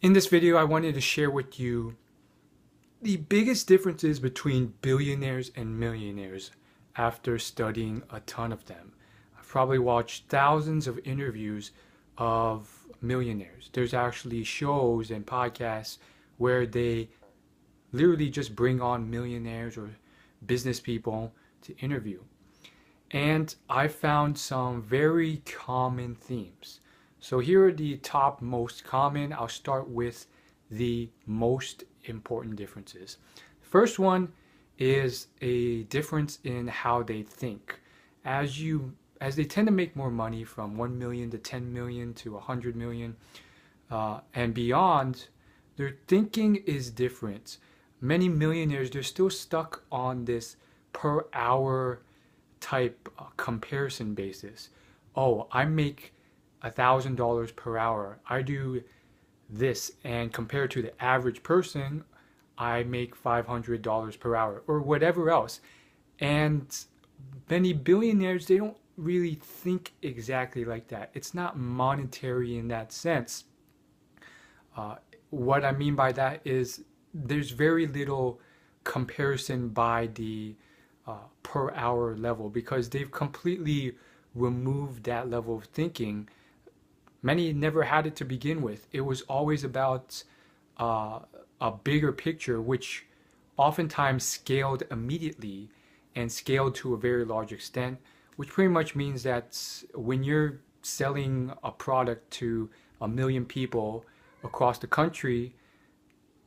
In this video, I wanted to share with you the biggest differences between billionaires and millionaires after studying a ton of them. I've probably watched thousands of interviews of millionaires. There's actually shows and podcasts where they literally just bring on millionaires or business people to interview. And I found some very common themes. So here are the top most common. I'll start with the most important differences. First one is a difference in how they think. As they tend to make more money from 1 million to 10 million to 100 million and beyond, their thinking is different. Many millionaires, they're still stuck on this per hour type comparison basis. Oh, I make $1,000 per hour. I do this, and compared to the average person, I make $500 per hour or whatever else. And many billionaires, they don't really think exactly like that. It's not monetary in that sense. What I mean by that is there's very little comparison by the per hour level because they've completely removed that level of thinking. Many never had it to begin with. It was always about a bigger picture, which oftentimes scaled immediately and scaled to a very large extent, which pretty much means that when you're selling a product to 1 million people across the country,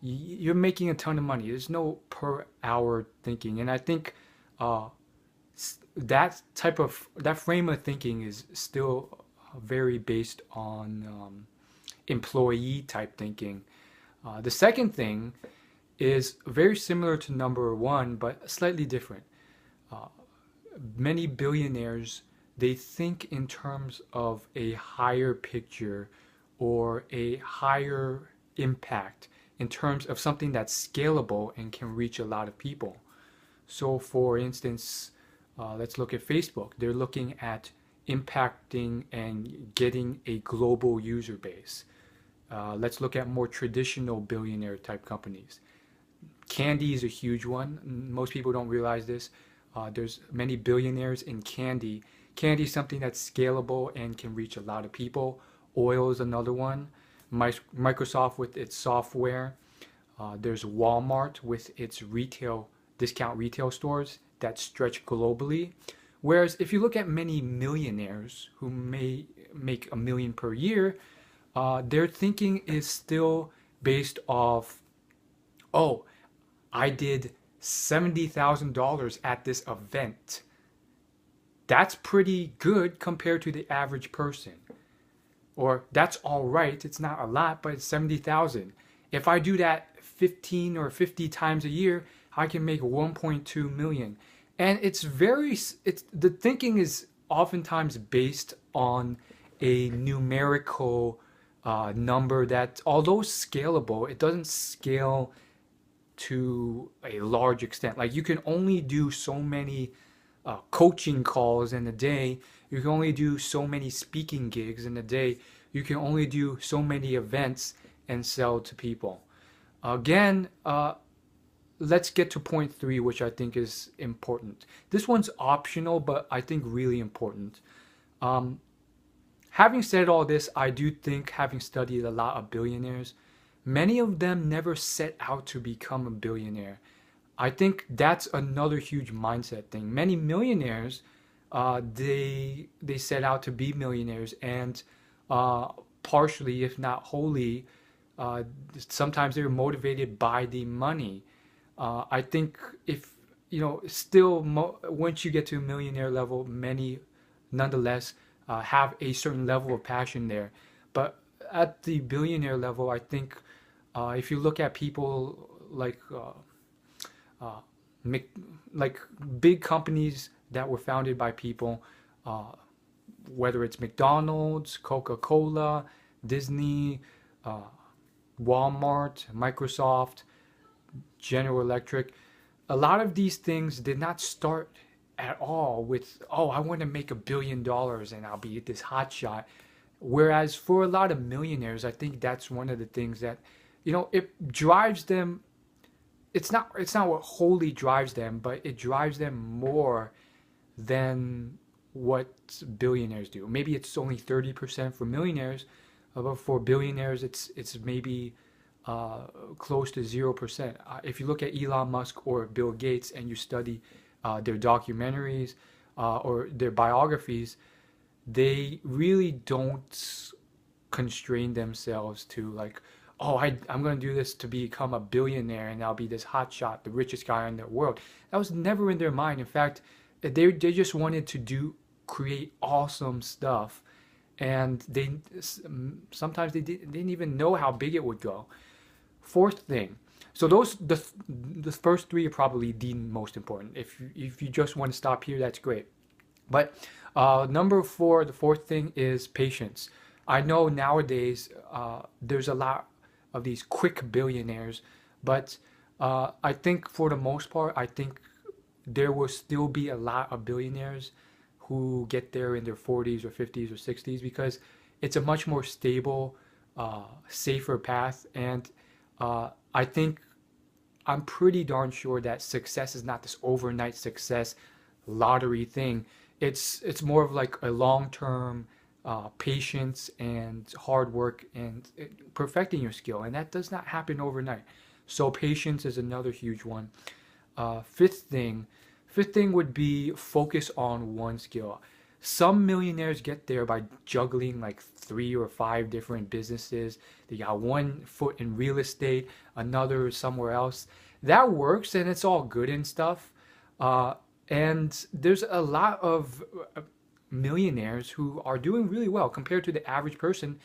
you're making a ton of money. There's no per hour thinking. And I think that frame of thinking is still very based on employee type thinking. The second thing is very similar to number one, but slightly different. Many billionaires, they think in terms of a higher picture or a higher impact in terms of something that's scalable and can reach a lot of people. So for instance, let's look at Facebook. They're looking at impacting and getting a global user base. Let's look at more traditional billionaire type companies. Candy is a huge one. Most people don't realize this. There's many billionaires in candy. Candy is something that's scalable and can reach a lot of people. Oil is another one. Microsoft with its software. There's Walmart with its discount retail stores that stretch globally. Whereas if you look at many millionaires who may make $1 million per year, their thinking is still based off, oh, I did $70,000 at this event. That's pretty good compared to the average person. Or that's all right. It's not a lot, but it's 70,000. If I do that 15 or 50 times a year, I can make 1.2 million. And the thinking is oftentimes based on a numerical number that, although scalable, it doesn't scale to a large extent. Like you can only do so many coaching calls in a day. You can only do so many speaking gigs in a day. You can only do so many events and sell to people. Again, let's get to point 3, which I think is important. This one's optional, but I think really important. Having said all this, I do think, having studied a lot of billionaires, many of them never set out to become a billionaire. I think that's another huge mindset thing. Many millionaires, they set out to be millionaires, and partially, if not wholly, sometimes they're motivated by the money. I think if, once you get to a millionaire level, many nonetheless have a certain level of passion there. But at the billionaire level, I think if you look at people like big companies that were founded by people, whether it's McDonald's, Coca-Cola, Disney, Walmart, Microsoft, General Electric, a lot of these things did not start at all with, oh, I want to make $1 billion and I'll be this hotshot. Whereas for a lot of millionaires, I think that's one of the things that, it drives them. It's not what wholly drives them, but it drives them more than what billionaires do. Maybe it's only 30% for millionaires, but for billionaires, it's maybe close to 0%. If you look at Elon Musk or Bill Gates and you study their documentaries or their biographies, they really don't constrain themselves to like, oh, I'm going to do this to become a billionaire and I'll be this hotshot, the richest guy in the world. That was never in their mind. In fact, they just wanted to create awesome stuff, and sometimes they didn't even know how big it would go. Fourth thing. So the first three are probably the most important. If you just want to stop here, that's great. But number four, the fourth thing is patience. I know nowadays there's a lot of these quick billionaires, but I think for the most part, I think there will still be a lot of billionaires who get there in their 40s or 50s or 60s, because it's a much more stable, safer path. And I think I'm pretty darn sure that success is not this overnight success lottery thing. It's more of like a long-term patience and hard work and perfecting your skill, and that does not happen overnight. So patience is another huge one. Fifth thing would be focus on one skill. Some millionaires get there by juggling like 3 or 5 different businesses. They got one foot in real estate, another somewhere else. That works and it's all good and stuff. And there's a lot of millionaires who are doing really well compared to the average person.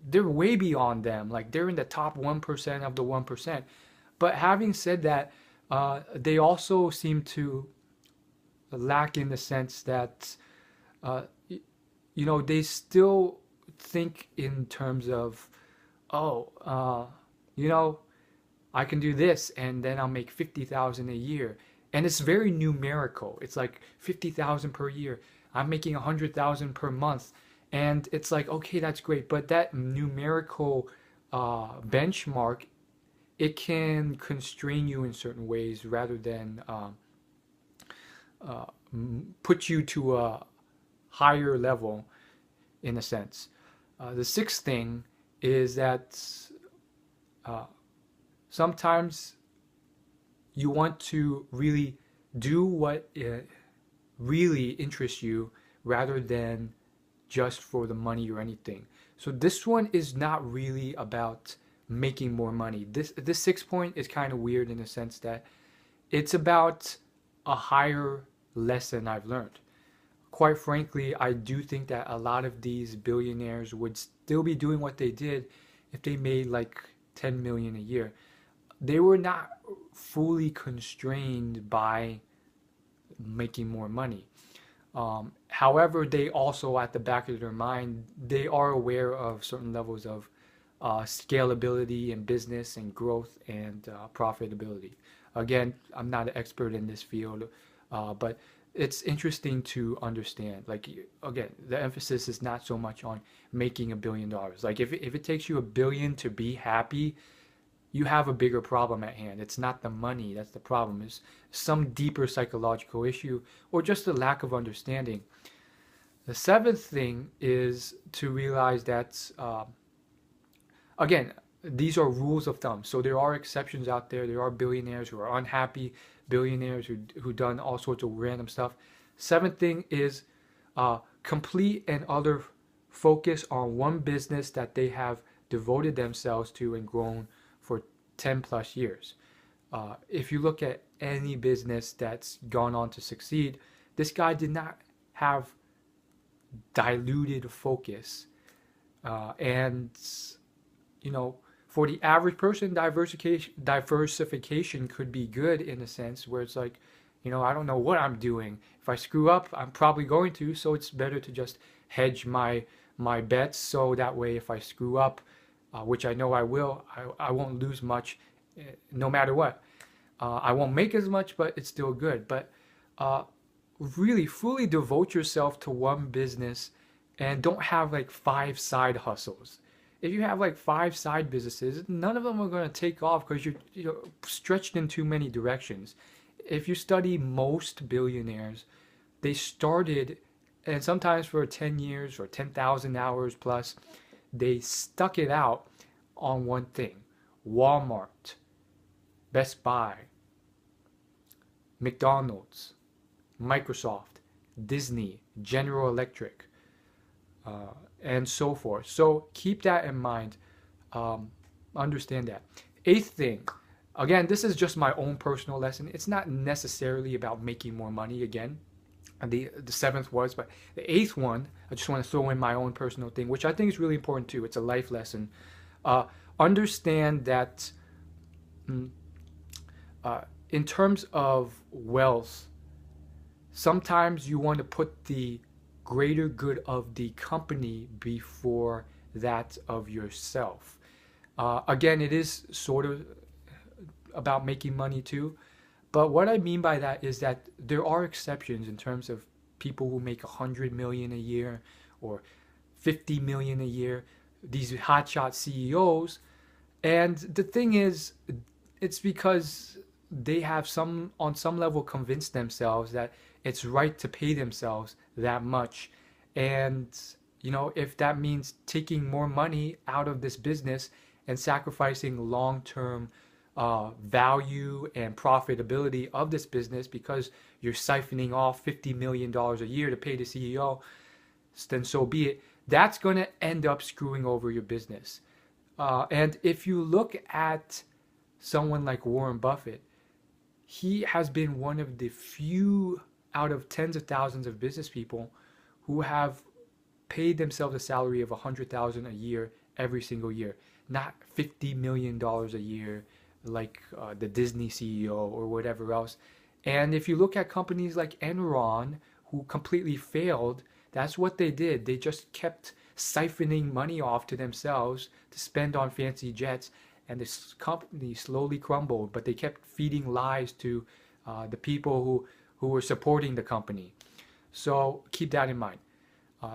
They're way beyond them. Like they're in the top 1% of the 1%. But having said that, they also seem to lack in the sense that, they still think in terms of, I can do this and then I'll make 50,000 a year. And it's very numerical. It's like 50,000 per year. I'm making 100,000 per month. And it's like, okay, that's great. But that numerical benchmark, it can constrain you in certain ways rather than put you to a higher level in a sense. The sixth thing is that sometimes you want to really do what really interests you rather than just for the money or anything. So this one is not really about making more money. This 6th point is kind of weird in the sense that it's about a higher lesson I've learned. Quite frankly, I do think that a lot of these billionaires would still be doing what they did if they made like 10 million a year. They were not fully constrained by making more money. However, they also, at the back of their mind, they are aware of certain levels of scalability in business and growth and profitability. Again, I'm not an expert in this field, but it's interesting to understand. Like, again, the emphasis is not so much on making $1 billion. Like, if it takes you $1 billion to be happy, you have a bigger problem at hand. It's not the money that's the problem. It's some deeper psychological issue or just a lack of understanding. The 7th thing is to realize that, again, these are rules of thumb. So there are exceptions out there. There are billionaires who are unhappy, billionaires who done all sorts of random stuff. 7th thing is complete and utter focus on one business that they have devoted themselves to and grown for 10 plus years. If you look at any business that's gone on to succeed, this guy did not have diluted focus. And, for the average person, diversification could be good in a sense where it's like, I don't know what I'm doing. If I screw up, I'm probably going to, so it's better to just hedge my bets, so that way if I screw up, which I know I will, I won't lose much no matter what. I won't make as much, but it's still good. But really fully devote yourself to one business and don't have like 5 side hustles. If you have like 5 side businesses, none of them are going to take off because you're stretched in too many directions. If you study most billionaires, they started, and sometimes for 10 years or 10,000 hours plus, they stuck it out on one thing: Walmart, Best Buy, McDonald's, Microsoft, Disney, General Electric, and so forth. So keep that in mind. Understand that. Eighth thing, again, this is just my own personal lesson. It's not necessarily about making more money again. And the seventh was, but the eighth one, I just want to throw in my own personal thing, which I think is really important too. It's a life lesson. Understand that in terms of wealth, sometimes you want to put the greater good of the company before that of yourself. Again, it is sort of about making money too. But what I mean by that is that there are exceptions in terms of people who make 100 million a year or 50 million a year, these hotshot CEOs. And the thing is, it's because they have on some level convinced themselves that it's right to pay themselves that much. And, if that means taking more money out of this business and sacrificing long-term value and profitability of this business because you're siphoning off $50 million a year to pay the CEO, then so be it. That's going to end up screwing over your business. And if you look at someone like Warren Buffett, he has been one of the few out of tens of thousands of business people who have paid themselves a salary of $100,000 a year every single year, not $50 million a year like the Disney CEO or whatever else. And if you look at companies like Enron, who completely failed, that's what they did. They just kept siphoning money off to themselves to spend on fancy jets, and this company slowly crumbled, but they kept feeding lies to the people who were supporting the company. So keep that in mind.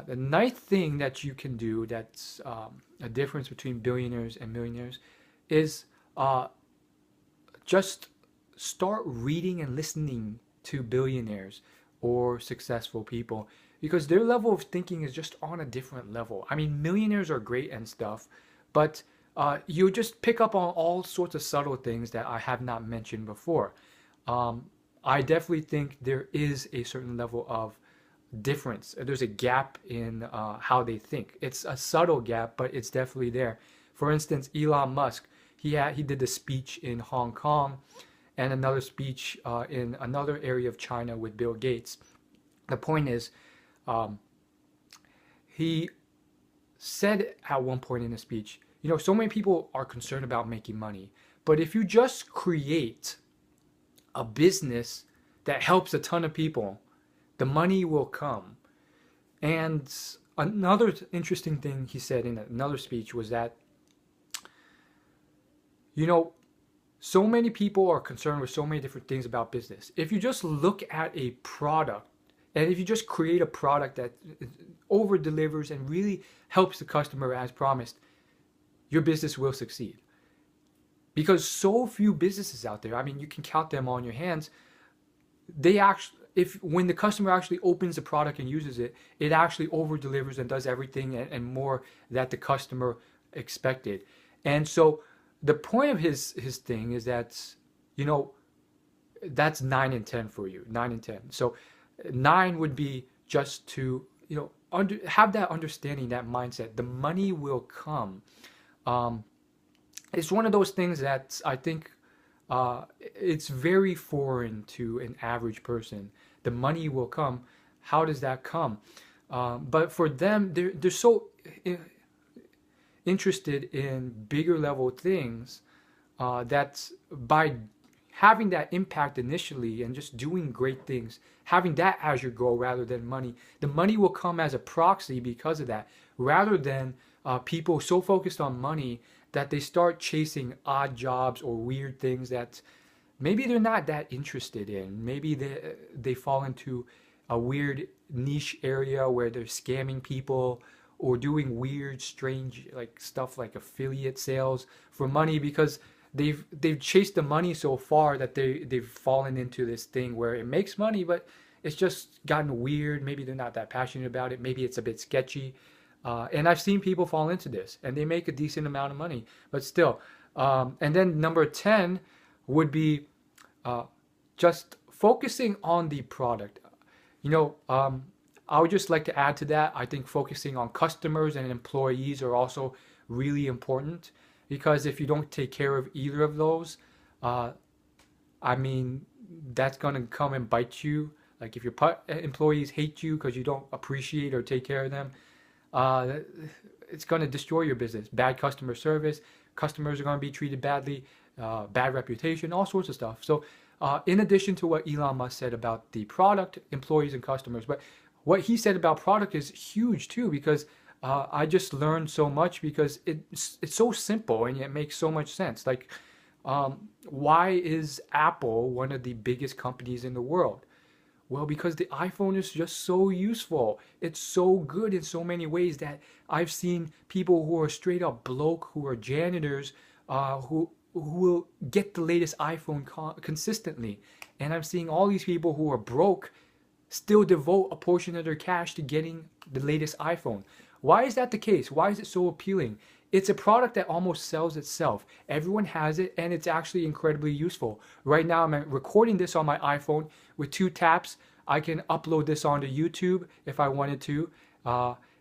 The ninth thing that you can do that's a difference between billionaires and millionaires is just start reading and listening to billionaires or successful people, because their level of thinking is just on a different level. I mean, millionaires are great and stuff, but you just pick up on all sorts of subtle things that I have not mentioned before. I definitely think there is a certain level of difference. There's a gap in how they think. It's a subtle gap, but it's definitely there. For instance, Elon Musk, he did the speech in Hong Kong and another speech in another area of China with Bill Gates. The point is, he said at one point in the speech, so many people are concerned about making money, but if you just create a business that helps a ton of people, the money will come. And another interesting thing he said in another speech was that, so many people are concerned with so many different things about business. If you just look at a product, and if you just create a product that over delivers and really helps the customer as promised, your business will succeed. Because so few businesses out there, I mean, you can count them on your hands, when the customer actually opens the product and uses it, it actually over delivers and does everything and more that the customer expected. And so the point of his thing is that, that's 9 and 10 for you, 9 and 10. So 9 would be just to, have that understanding, that mindset. The money will come. It's one of those things that I think it's very foreign to an average person. The money will come. How does that come? But for them, they're so interested in bigger level things that by having that impact initially and just doing great things, having that as your goal rather than money, the money will come as a proxy because of that, rather than people so focused on money that they start chasing odd jobs or weird things that maybe they're not that interested in. Maybe they fall into a weird niche area where they're scamming people or doing weird, strange like stuff like affiliate sales for money because they've chased the money so far that they've fallen into this thing where it makes money, but it's just gotten weird. Maybe they're not that passionate about it. Maybe it's a bit sketchy. And I've seen people fall into this and they make a decent amount of money, but still. And then number 10 would be uh, just focusing on the product. You know, I would just like to add to that. I think focusing on customers and employees are also really important because if you don't take care of either of those, uh, I mean, that's going to come and bite you. Like if your employees hate you because you don't appreciate or take care of them, uh, it's going to destroy your business. Bad customer service, customers are going to be treated badly, bad reputation, all sorts of stuff. So, in addition to what Elon Musk said about the product, employees, and customers, but what he said about product is huge too because I just learned so much because it's so simple and it makes so much sense. Like, why is Apple one of the biggest companies in the world? Well, because the iPhone is just so useful. It's so good in so many ways that I've seen people who are straight up broke, who are janitors, who will get the latest iPhone consistently. And I'm seeing all these people who are broke still devote a portion of their cash to getting the latest iPhone. Why is that the case? Why is it so appealing? It's a product that almost sells itself. Everyone has it and it's actually incredibly useful. Right now I'm recording this on my iPhone with 2 taps. I can upload this onto YouTube if I wanted to.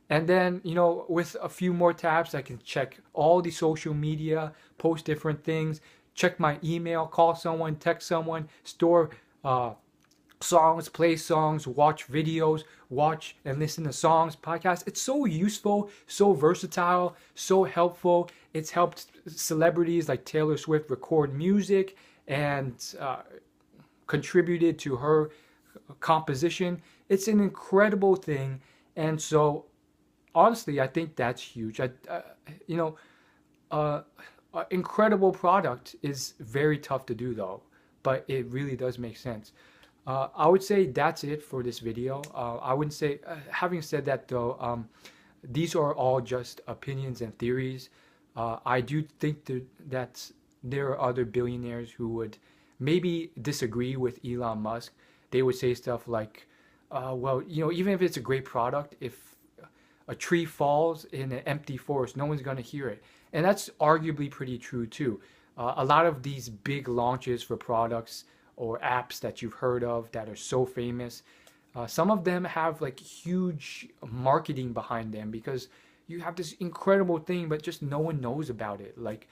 And then, you know, with a few more taps, I can check all the social media, post different things, check my email, call someone, text someone, store songs, play songs, watch videos, watch and listen to songs, podcasts. It's so useful, so versatile, so helpful. It's helped celebrities like Taylor Swift record music and contributed to her composition. It's an incredible thing. And so, honestly, I think that's huge. You know, incredible product is very tough to do though, but it really does make sense. I would say that's it for this video. I wouldn't say, having said that though, these are all just opinions and theories. I do think that there are other billionaires who would maybe disagree with Elon Musk. They would say stuff like, well, you know, even if it's a great product, if a tree falls in an empty forest, no one's going to hear it. And that's arguably pretty true too. A lot of these big launches for products or apps that you've heard of that are so famous, some of them have like huge marketing behind them because you have this incredible thing, but just no one knows about it. Like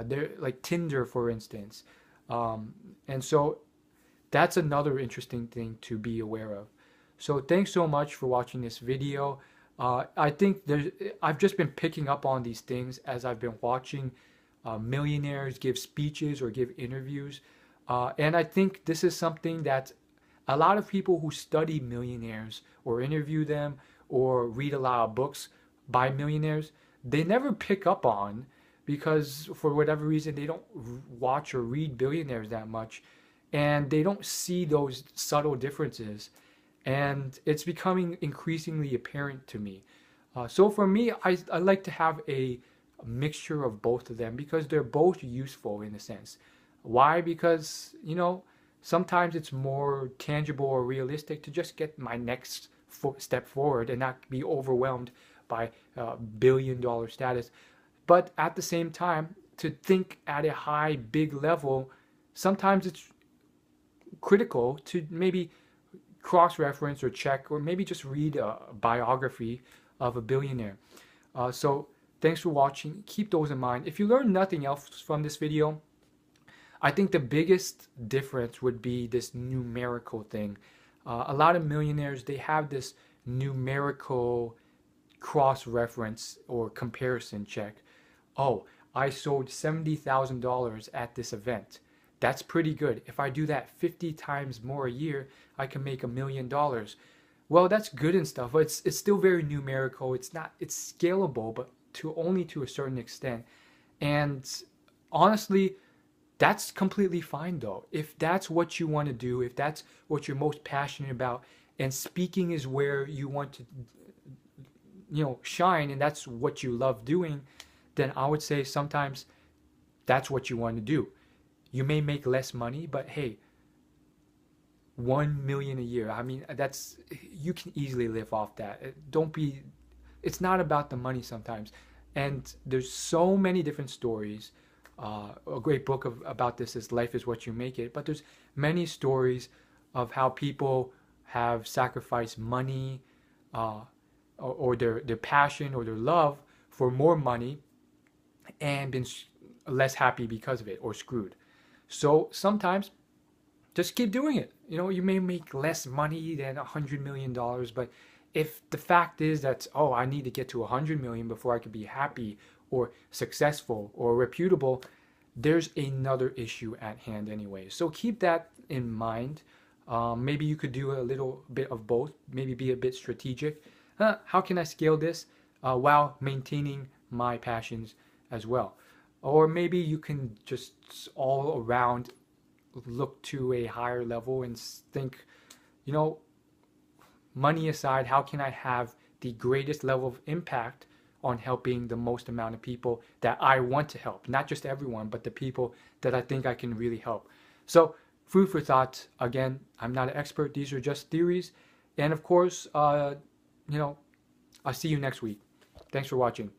they're like Tinder, for instance. And so that's another interesting thing to be aware of. So thanks so much for watching this video. I think I've just been picking up on these things as I've been watching millionaires give speeches or give interviews. And I think this is something that a lot of people who study millionaires or interview them or read a lot of books by millionaires, they never pick up on because for whatever reason they don't watch or read billionaires that much and they don't see those subtle differences. And it's becoming increasingly apparent to me. So for me, I like to have a mixture of both of them because they're both useful in a sense. Why? Because, you know, sometimes it's more tangible or realistic to just get my next step forward and not be overwhelmed by billion-dollar status. But at the same time, to think at a high, big level, sometimes it's critical to maybe cross-reference or check or maybe just read a biography of a billionaire. So thanks for watching. Keep those in mind. If you learn nothing else from this video, I think the biggest difference would be this numerical thing. A lot of millionaires, they have this numerical cross-reference or comparison check. Oh, I sold $70,000 at this event. That's pretty good. If I do that 50 times more a year, I can make $1 million. Well, that's good and stuff, but it's still very numerical. It's scalable, but only to a certain extent. And honestly, that's completely fine though. If that's what you want to do, if that's what you're most passionate about, and speaking is where you want to, shine, and that's what you love doing, then I would say sometimes that's what you want to do. You may make less money, but hey, 1 million a year. I mean, that's, you can easily live off that. Don't be, it's not about the money sometimes. And there's so many different stories. A great book about this is Life is What You Make It. But there's many stories of how people have sacrificed money, or their passion or their love for more money, and been less happy because of it, or screwed. So sometimes just keep doing it. You may make less money than $100 million, but if the fact is that, oh, I need to get to 100 million before I could be happy or successful or reputable, there's another issue at hand anyway. So keep that in mind. Maybe you could do a little bit of both. Maybe be a bit strategic. How can I scale this while maintaining my passions as well? Or maybe you can just all around look to a higher level and think, money aside, how can I have the greatest level of impact on helping the most amount of people that I want to help? Not just everyone, but the people that I think I can really help. So, food for thought. Again, I'm not an expert. These are just theories. And of course, I'll see you next week. Thanks for watching.